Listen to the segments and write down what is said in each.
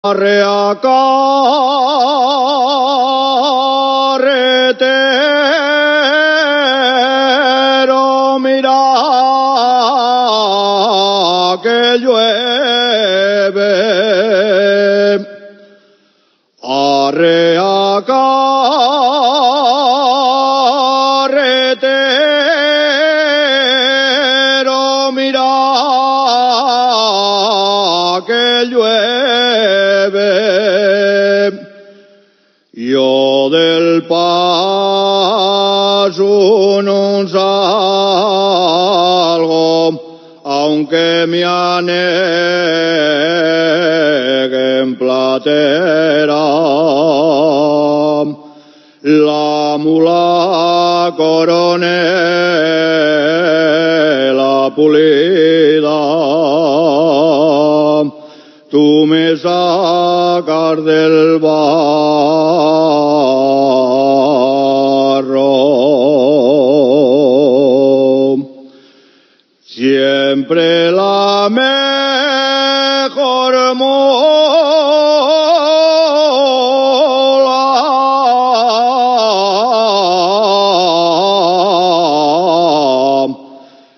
Arrea carretero, mira que llueve. Arrea carretero, mira que llueve. Yo del paso no salgo, aunque me aneguen platera. La mula coronela pulida, tú me sacas del barro. Siempre la mejor mola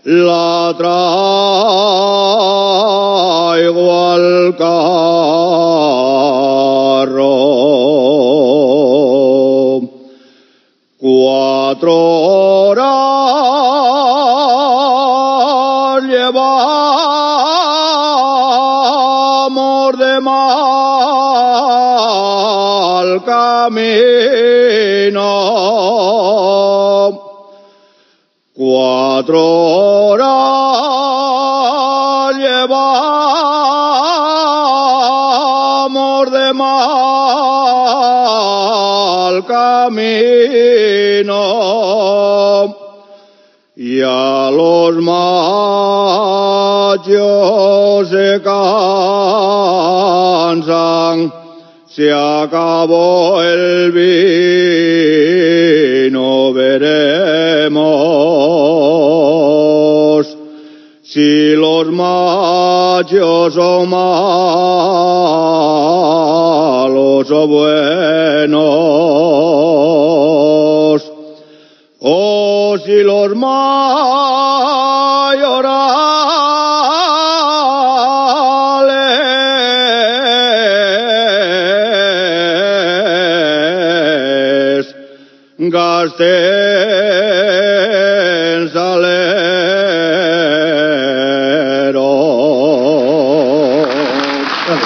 la traigo al carro. 4 horas llevamos de mal camino. 4 horas llevamos de mal camino. Y a los machos se cansan, se acabó el vino, veremos si los machos son malos o buenos, o si los mayorales gasten